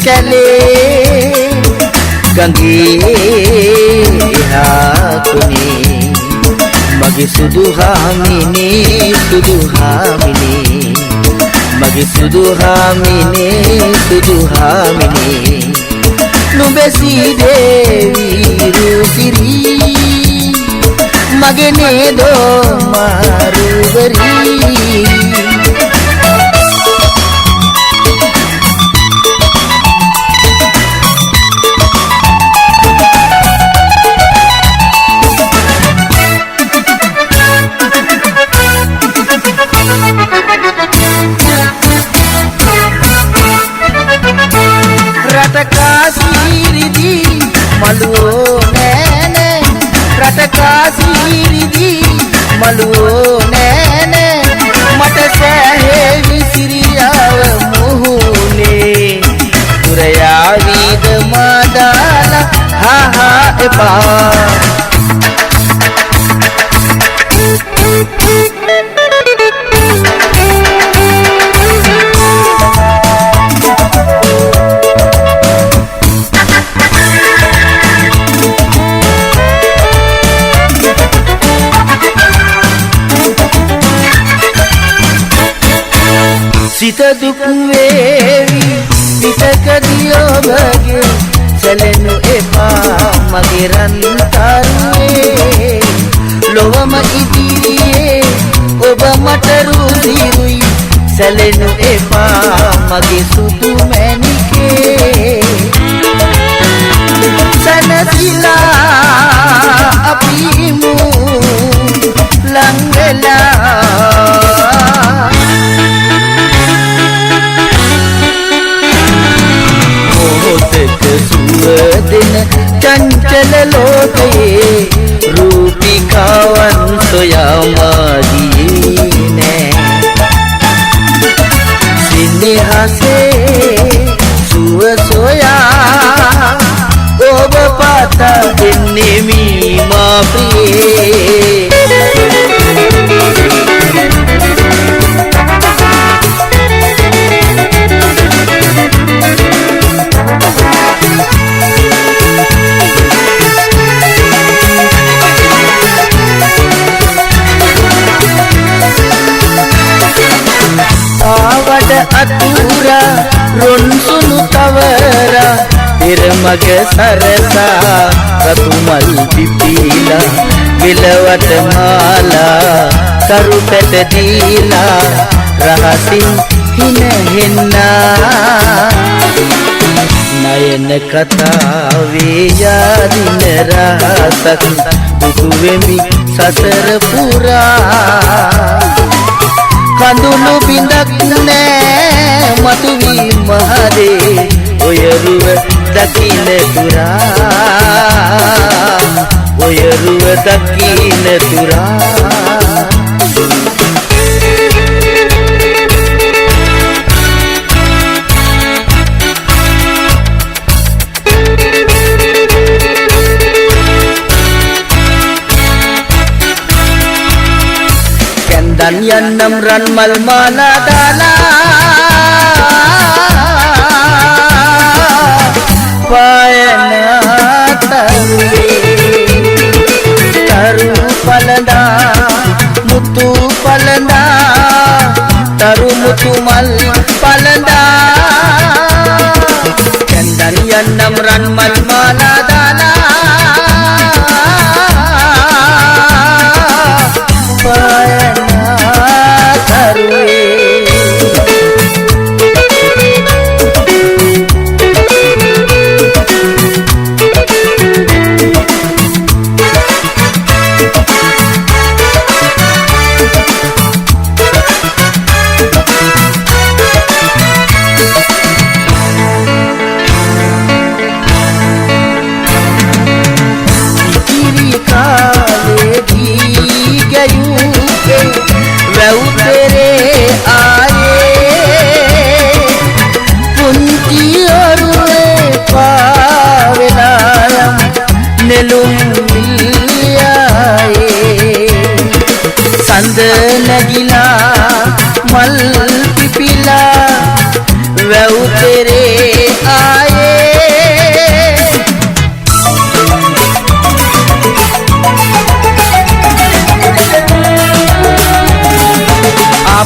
කැලේ ගඟේ එහාකුනේ මගේ සුදු හාමිනේ සුදු හාමිනේ මගේ සුදු හාමිනේ සුදු හාමිනේ නුඹේ දේවි රුසිරි මගේ නේදෝ මාරුවරි මලුවෝ නෑනේ රටකාසීරිදී මලුවෝ නෑනේ මට සෑහේ විසිරියාව මුහුණේ පුරයාවීද මාදාලා හා එපා සිත දුක් වේවි පිටකදී ඔබගේ සැලෙනු එපා මගේ රන් තරුවේ ලොවම ඉදිරියේ ඔබ මට රුසිරුයි සැලෙනු එපා මගේ සුදු මැණිකේ සනසිලා අපි ලං වෙලා सुवदिन चंचल लोकये रूपिकावन सोया मादीने सिनेहासे सुव सोया ओब पाता दिन्नेमी मा प्रिये अतूरा रोन्सुनु तवरा तिरमग सरसा रतुमल पिपीला विलवट माला करुपेट दीला रहसिन हिन हिन्ना नयन कथा वेयादिन रहसक उतुवेमि ससर पूरा कंदुनु बिंदक ने मधुवी महादे ओयरुव दकिन तुरा ओयरुव दकिन तुरा dan yanam ran mal mala dala payana taru palanda mutu palanda taru mutu mal palanda dan yanam ran mal mala dala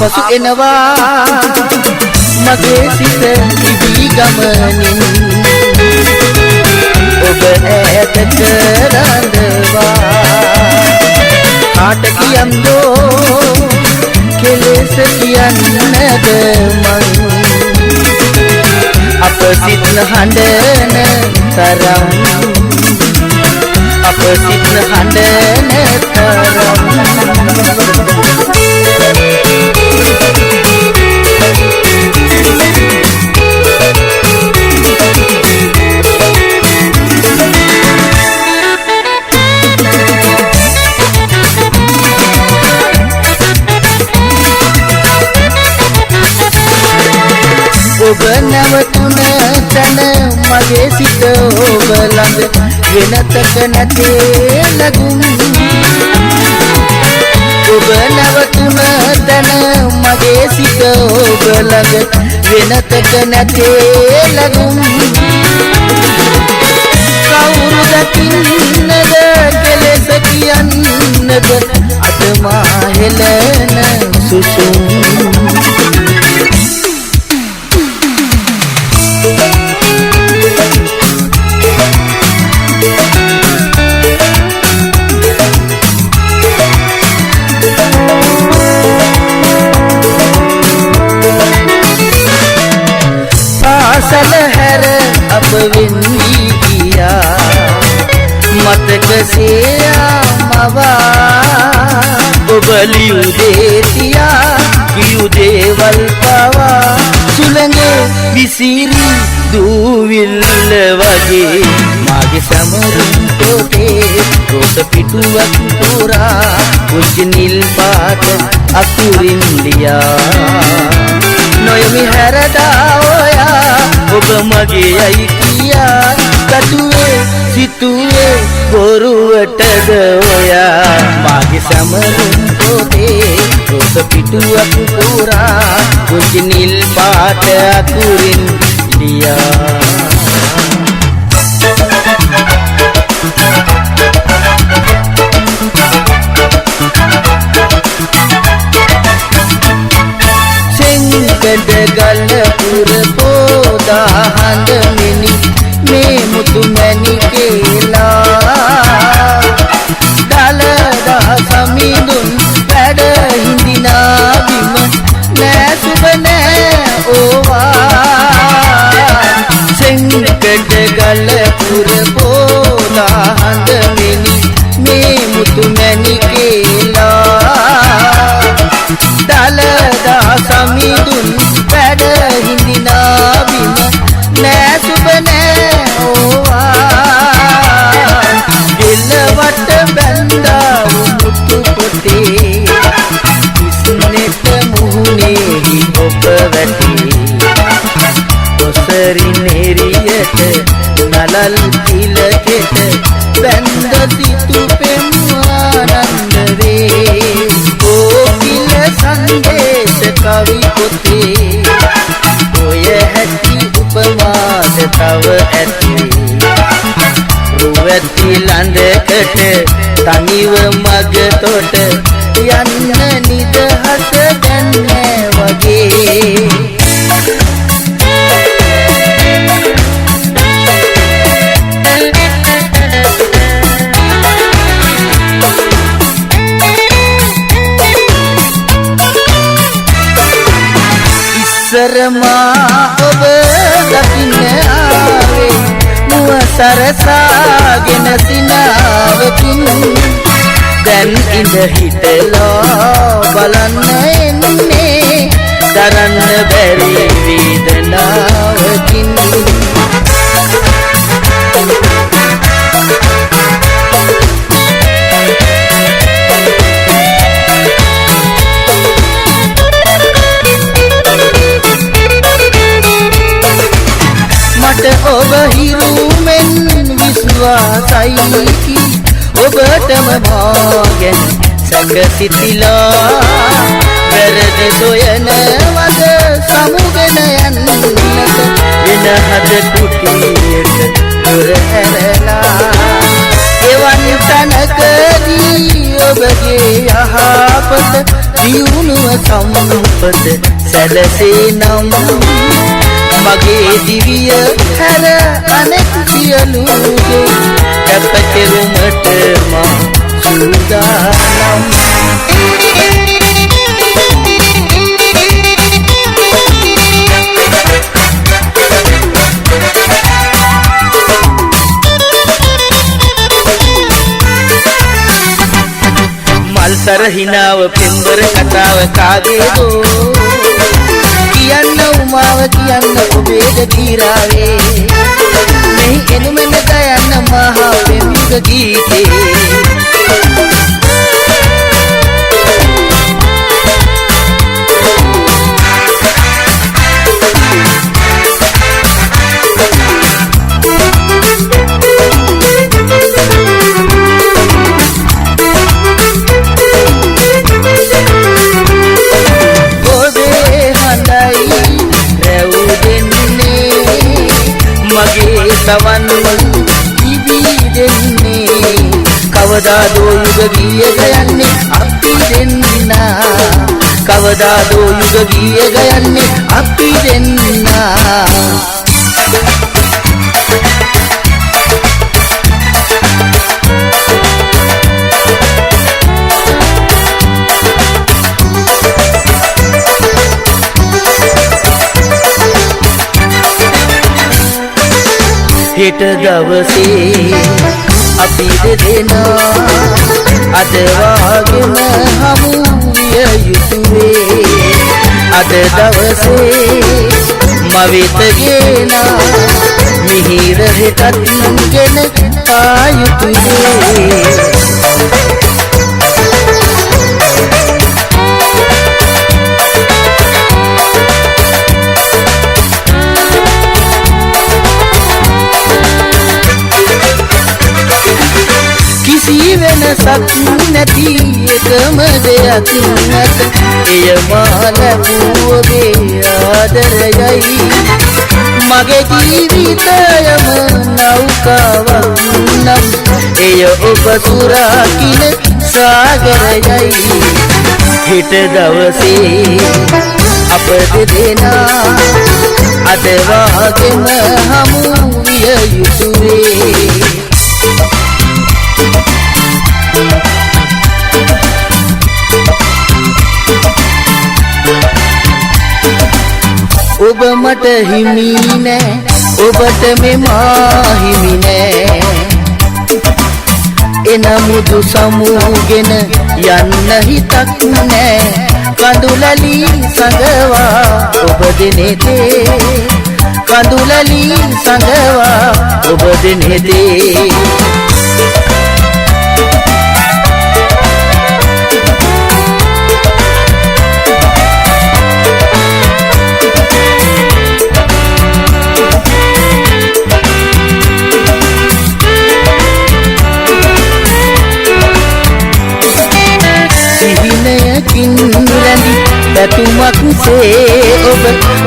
ආපසු එනවා මගේ සිත ඉවි ගමනින් ඔබ ඈතට රඳවා කාට කියම්දෝ කෙලෙස කියන්නද මං අප සිත් හඬන තරම් අප සිත් හඬන තරම් ඔබ නැවතුන තැන මගේ සිත ඔබ ළඟ වෙනතක නැතේ ලැබුම් ඔබ නැවතුන තැන මගේ සිත ඔබ ළඟ වෙනතක නැතේ ලැබුම් කවුරු දකින්නද කෙලෙස කියන්නද අතමා හෙලන සුසුම් පාසල හැර අප වෙන්වී ගියා මතක සියාමවා ඔබ ලියු දේ තියා කියු දේවල් පවා සුළඟ විසිරි දූවිල්ල වගේ මාගේ සමරුම් තෝටේ රෝස පිටුවක් පුරා පුංචි නිල් පාට අකුරින් ලියා නොයමි හැරදා ඔයා ඔබ මගේ යයි කියා කටුවේ සිතුවේ බොරුවටද ඔයා මාගේ සමරුම් තෝටේ රෝස පිටුවක් පුරා පුංචි නිල් පාට අකුරින් ලියා ගල පුර පෝදා හඳ මිනි මේ මුතු මැණි කියලා දලදා සමිඳුන් වැඩ හිඳිනා බිම නෑ සුබ නෑ ඕවා සෙන්කඩ ගල පුර පෝදා හඳ මිනි මේ මුතු මැණි කියලා දලදා සමිඳුන් වැඩ හිඳිනා බිම නෑ සුබ නෑ ඕවා ගෙලවට බැන්දා මුතු පොතේ ඉස්නෙට මුහුණේ ඔබ වැටේ ඔසරි නෙරියට නලල් තිලකෙට බැන්ද සිතු පෙම්වානන්ද වේ ඕකිල සංදේශ කවි පොතේ ඔය හැටි උපමාද තව ඇති රුවැති ලඳකට තනිව මග තොට යන්න නිදහස දැන් නෑ වගේ සරමා ඔබ දකින්න ආවේ මුව සරසාගෙන සිනාවකින් දැන් ඉඳ හිටලා බලන්න එන්නේ දරන්න බැරි වේදනාවකින් ඔබ හිරුමෙන් විශ්වාසයි ඔබටම මාගෙන සැකසිතිලා වැරදි සොයන වග සමුගෙන යන්නට වෙන හද කුටියක දුර හැරලා එවන් තැනකදී ඔබගේ යහපත දියුණුව සම්පත සැලසේ නම් මගේ දිවිය හැර අනෙක් සියලු දේ අපතෙරුමට මා සූදානම්. මල්සර හිනාව පෙම්බර කතාව කාගේදෝ කියන්න උමාව කියන්න ඔබේද කීරාවේ මෙහි එනුමෙන්න ගයන්න මහා පෙම්යුග ගීතේ සවන් ඉබී දෙන්නේ කවදාදෝ යුග ගිය ගයන්නේ අපි දෙන්නා කවදාදෝ යුග ගිය ගයන්නේ අපි දෙන්නා. හෙට දවසේ අපි දෙදෙනා අද වාගෙම හමු විය යුතුවේ අද දවසේ මවෙත ගෙනා මිහිර හෙටත් ගෙන ආ යුතුවේ. වෙනසක් නැති එකම දෙයක් නැත එය මා ලැබූ ඔබේ ආදරයයි මගේ ජීවිතයම නෞකාවක් නම් එය ඔබ සුරකින සාගරයයි. හෙට දවසේ අප දෙදෙනා අද වාගෙම හමු විය යුතුවේ. ඔබ මට හිමි නෑ ඔබට මෙමා හිමි නෑ එනමුදු සමුගෙන යන්න හිතක් නෑ කඳුලලි සඟවා ඔබ දෙනෙතේ කඳුලලි සඟවා ඔබ දෙනෙතේ. පැතුමක් සේ ඔබ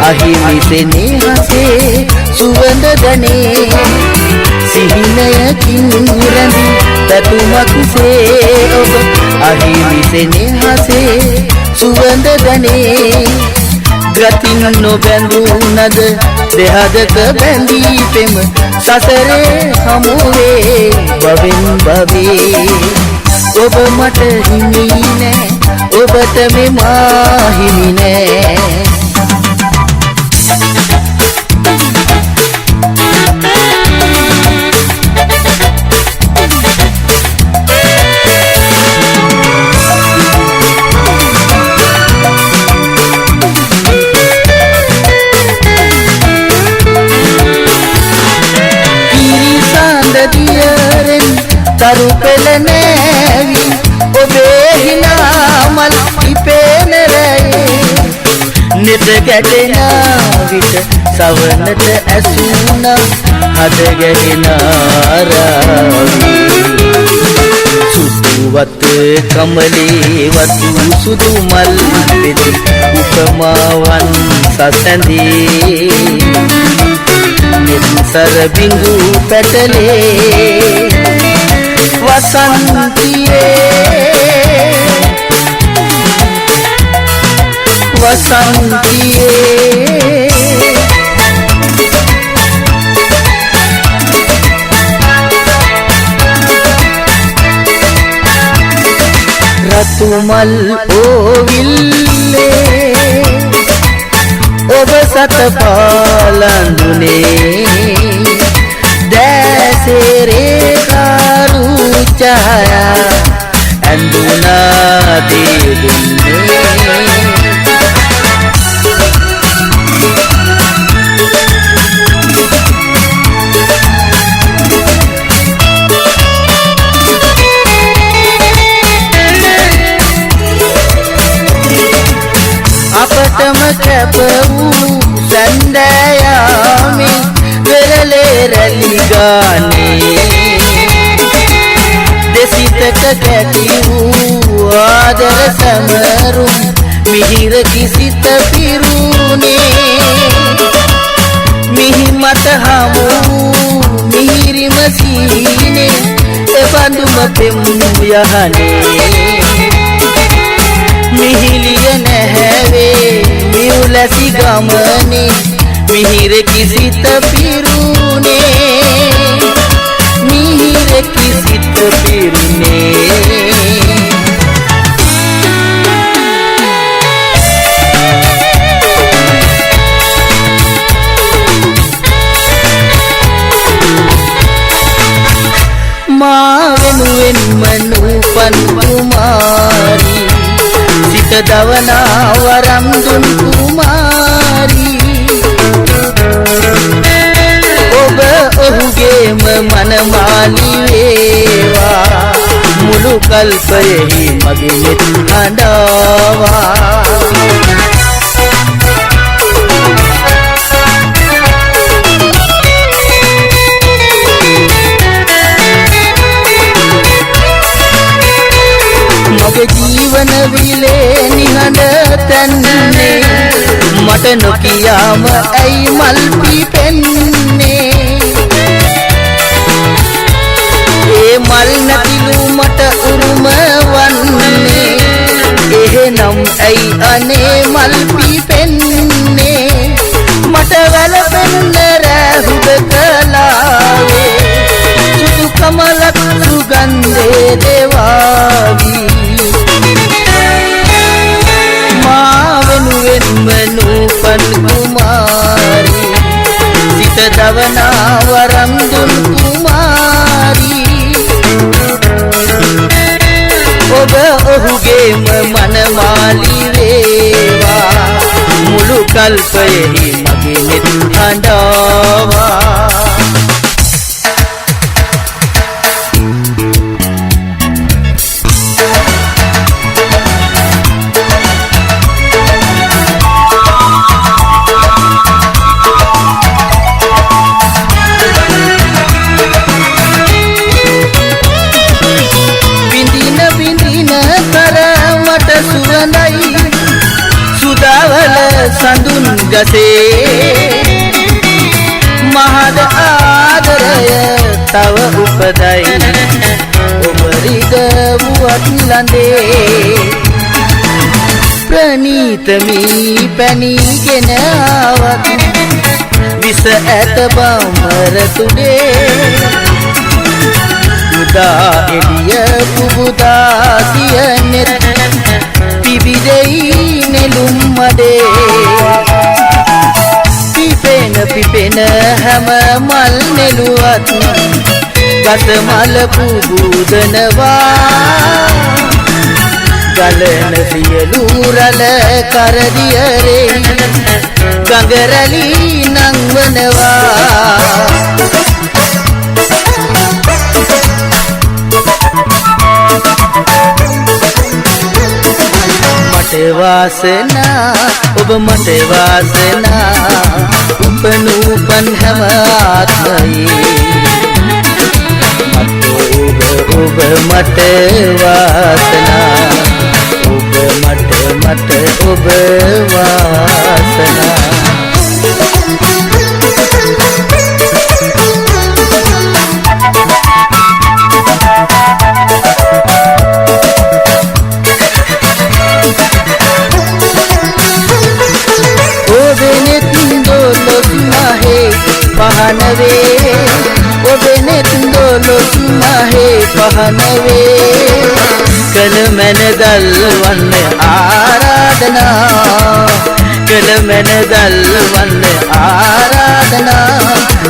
අහිමි සෙනෙහසේ සුවඳ දනේ සිහිනයකින් රැඳි පැතුමක් සේ ඔබ අහිමි සෙනෙහසේ සුවඳ දනේ ගතින් නොබැඳුනද දෙහදක බැඳී පෙම සසරේ හමුවේ බවෙන් බවේ ඔබ මට හිමි නෑ ඔබට මෙමා හිමි නෑ. කිරිසඳ දියරෙන් තරු පෙළ නෑවි ඔබේ හිනා මල් ඉපෙන රැයේ නෙත ගැටෙන විට සවනට ඇසුණා හද ගැහෙන ආරාවි සුදුවත් කමලේ වතු සුදු මල් පෙති උපමාවන් සසඳේ නිසර බිඳු පැටලේ වසන්තියේ වසන්තියේ රතු මල් ඕවිල්ලේ ඔබ සත පාලඳුනේ දැසෙරේ කරු ඡායා ඇඳුනා දෙදුන්නේ අපටම කැප වූ සැන්දෑයාමේ වෙරළේ රැලි ගානේ දෙසිතක කැටි වූ ආදර සමරුම් මිහිර කිසිත පිරුනේ මිහි මත හමු මිහිරිම සීනේ එබඳුම පෙම් යහනේ මිහිලිය නැහැවේ මියුලසි ගමනේ මිහිර කිසිත පිරුනේ මිහිර කිසිත පිරුනේ මා වෙනුවෙන්ම නූපන් කුමාරී සිත දවනා වරම් දුන් කුමාරී ඔබ ඔහුගේම මනමාලි වේවා මුළු කල්පයෙහි මගේ නෙත් හඬවා මගේ ජීවන විලේ නිහඬ තන්නේ මට නොකියාම ඇයි මල් පිපෙන්නේ ඒ මල් නැතිලු මට උරුම වන්නේ එහෙනම් ඇයි අනේ මල් පිපෙන්නේ මට වැළපෙන්න රැහුද කලාවේ සුදු කමලක් සුගන්ධේ දේවාවි මා වෙනුවෙන්ම නූපන් කුමාරී සිත දවනා වරම් දුන් කුමාරී ඔබ ඔහුගේම මනමාලි වේවා මුළු කල්පයෙහි මගේ නෙත් හඬවා සුදාවල සඳුන් ගසේ මහද ආදරය තව උපදයි ඔබ රිදවුවත් ලඳේ ප්‍රණීතමී පැනීගෙන ආවත් විස ඇත බඹර තුඩේ උදා එළිය පුබුදා සියනෙත් පිබිදෙයි නෙළුම් මඩේ පිපෙන හැම මල් නෙළුවත් ගත මල පුබුදනවා ගලන සියලු රළ කරදියරේ ගඟ රැලි නංවනවා මට වාසනා ඔබ මට වාසනා උපනූපන් හැම ආත්මයේ ඔබ මට වාසනා ඔබ මට ඔබ වාසනා පහන වේ කල මැන දල්වන්න ආරාධනා කල මැන දල්වන්න ආරාධනා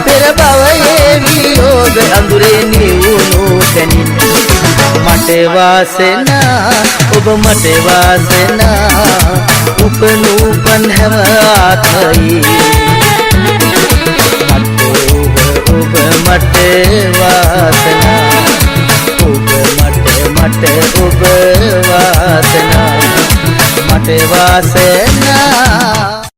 පෙර භවයේ වියෝග අඳුරේ නිවුණු තැනින් මට වාසනා ඔබ මට වාසනා උපනූපන් හැම ආත්මයේ ඔබ මට වාසනා ඔබ මට ඔබ වාසනා මට වාසනා